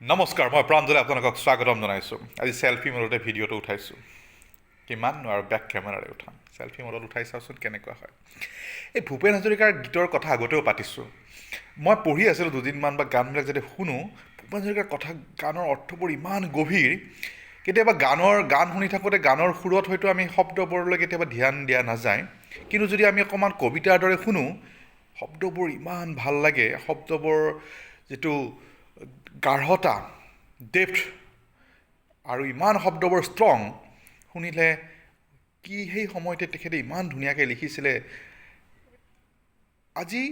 নমস্কাৰ, মই প্ৰাঞ্জলে আপোনালোকক স্বাগতম জনাইছোঁ। আজি চেলফি মোডতে ভিডিঅ'টো উঠাইছোঁ। কিমাননো আৰু বেক কেমেৰাৰে উঠাম, চেলফি মোডত উঠাই চাওঁচোন কেনেকুৱা হয়। এই ভূপেন হাজৰিকাৰ গীতৰ কথা আগতেও পাতিছোঁ। মই পঢ়ি আছিলোঁ দুদিনমান বা গানবিলাক যেতিয়া শুনো, ভূপেন হাজৰিকাৰ কথা গানৰ অৰ্থবোৰ ইমান গভীৰ। কেতিয়াবা গান শুনি থাকোঁতে গানৰ সুৰত হয়তো আমি শব্দবোৰলৈ কেতিয়াবা ধ্যান দিয়া নাযায়, কিন্তু যদি আমি অকণমান কবিতাৰ দৰে শুনো, শব্দবোৰ ইমান ভাল লাগে। শব্দবোৰ যিটো গাঢ়তা, ডেপ্থ আৰু ইমান শব্দবোৰ ষ্ট্ৰং, শুনিলে কি সেই সময়তে তেখেতে ইমান ধুনীয়াকৈ লিখিছিলে। আজি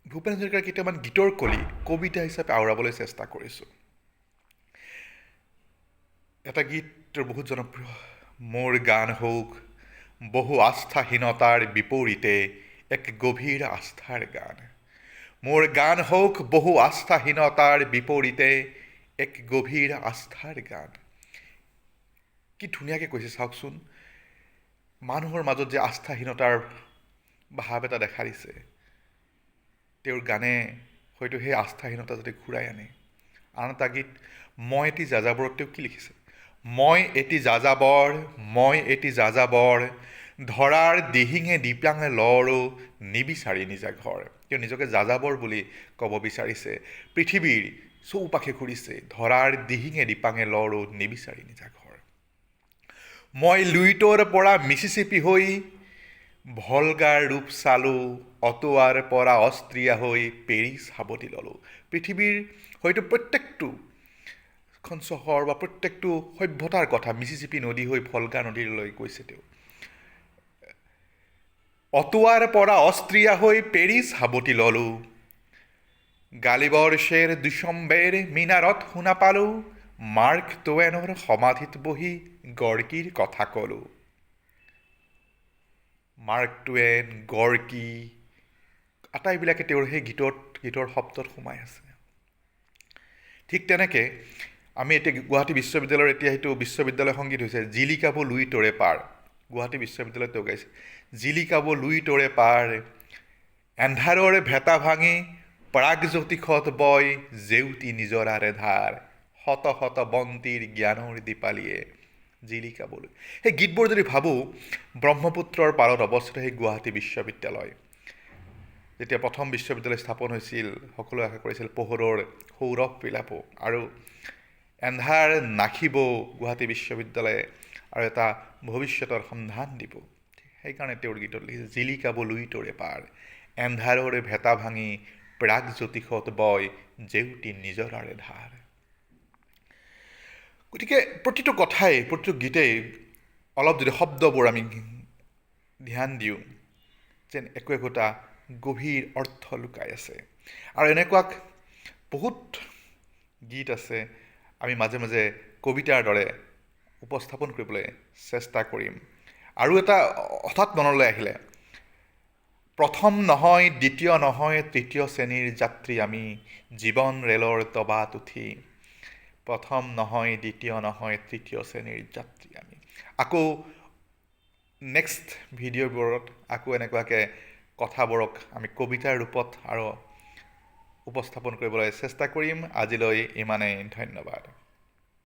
ভূপেন হাজৰিকাৰ কেইটামান গীতৰ কলি কবিতা হিচাপে আওৰাবলৈ চেষ্টা কৰিছোঁ। এটা গীত বহুত জনপ্ৰিয়, মোৰ গান হওক বহু আস্থাহীনতাৰ বিপৰীতে এক গভীৰ আস্থাৰ গান। মোৰ গান হওক বহু আস্থাহীনতাৰ বিপৰীতে এক গভীৰ আস্থাৰ গান। কি ধুনীয়াকৈ কৈছে চাওকচোন। মানুহৰ মাজত যে আস্থাহীনতাৰ ভাৱ এটা দেখা দিছে, তেওঁৰ গানে হয়তো সেই আস্থাহীনতা যাতে ঘূৰাই আনে। আন এটা গীত মই এটি যাযাবৰত তেওঁ কি লিখিছে, মই এটি যাযাবৰ ধৰাৰ দিহিঙে দিপাঙে লৰো নিবিচাৰি নিজা ঘৰ। তেওঁ নিজকে যাযাবৰ বুলি ক'ব বিচাৰিছে। পৃথিৱীৰ চৌপাশে ঘূৰিছে, ধৰাৰ দিহিঙে দিপাঙে লৰো নিবিচাৰি নিজা ঘৰ। মই লুইতৰ পৰা মিচিচিপি হৈ ভলগাৰ ৰূপ চালোঁ, অটোৱাৰ পৰা অষ্ট্ৰিয়া হৈ পেৰিছ সাৱটি ল'লোঁ। পৃথিৱীৰ হয়তো প্ৰত্যেকটোখন চহৰ বা প্ৰত্যেকটো সভ্যতাৰ কথা মিচিচিপি নদী হৈ ভলগা নদীলৈ গৈছে তেওঁ। অটোৱাৰ পৰা অষ্ট্ৰিয়া হৈ পেৰিছ সাৱটি ল'লোঁ, গালিবৰ্ষেৰ দুচম্বেৰ মিনাৰত শুনা পালোঁ, মাৰ্ক টুৱেনৰ সমাধিত বহি গৰ্কিৰ কথা ক'লোঁ। মাৰ্ক টুৱেন, গৰ্কি আটাইবিলাকে তেওঁৰ সেই গীতৰ শব্দত সোমাই আছে। ঠিক তেনেকৈ আমি এতিয়া গুৱাহাটী বিশ্ববিদ্যালয়ৰ এতিয়া সেইটো বিশ্ববিদ্যালয় সংগীত হৈছে জিলিকাব লুই তৰে পাৰ। গুৱাহাটী বিশ্ববিদ্যালয়ত তেওঁ গাইছে, জিলিকাব লুই তৰে পাৰ এন্ধাৰৰ ভেটা ভাঙি প্ৰাগজ্যোতিষত বয় জেউতি নিজৰাৰে ধাৰ, শত শত বন্তিৰ জ্ঞানৰ দীপালীয়ে জিলিকাবলৈ। সেই গীতবোৰ যদি ভাবোঁ, ব্ৰহ্মপুত্ৰৰ পাৰত অৱস্থিত সেই গুৱাহাটী বিশ্ববিদ্যালয়, যেতিয়া প্ৰথম বিশ্ববিদ্যালয় স্থাপন হৈছিল, সকলোৱে আশা কৰিছিল পোহৰৰ সৌৰভ বিলাব আৰু এন্ধাৰ নাখিব গুৱাহাটী বিশ্ববিদ্যালয়ে আৰু এটা ভৱিষ্যতৰ সন্ধান দিব। সেইকাৰণে তেওঁৰ গীতত লিখিছে, জিলিকাব লুই তৰে পাৰ এন্ধাৰৰ ভেটা ভাঙি প্ৰাগজ্যোতিষত বয় জেউতি নিজৰাৰে ধাৰ। গতিকে প্ৰতিটো কথাই, প্ৰতিটো গীতেই অলপ যদি শব্দবোৰ আমি ধ্যান দিওঁ, যেন একোটা গভীৰ অৰ্থ লুকাই আছে। আৰু এনেকুৱা বহুত গীত আছে, আমি মাজে মাজে কবিতাৰ দৰে উপস্থাপন কৰিবলৈ চেষ্টা কৰিম। আৰু এটা হঠাৎ মনলৈ আহিলে, প্ৰথম নহয়, দ্বিতীয় নহয়, তৃতীয় শ্ৰেণীৰ যাত্ৰী আমি জীৱন ৰেলৰ ডবাত উঠি। প্ৰথম নহয়, দ্বিতীয় নহয়, তৃতীয় শ্ৰেণীৰ যাত্ৰী আমি। আকৌ নেক্সট ভিডিঅ'বোৰত আকৌ এনেকুৱাকৈ কথাবোৰক আমি কবিতাৰ ৰূপত আৰু উপস্থাপন কৰিবলৈ চেষ্টা কৰিম। আজিলৈ ইমানেই, ধন্যবাদ।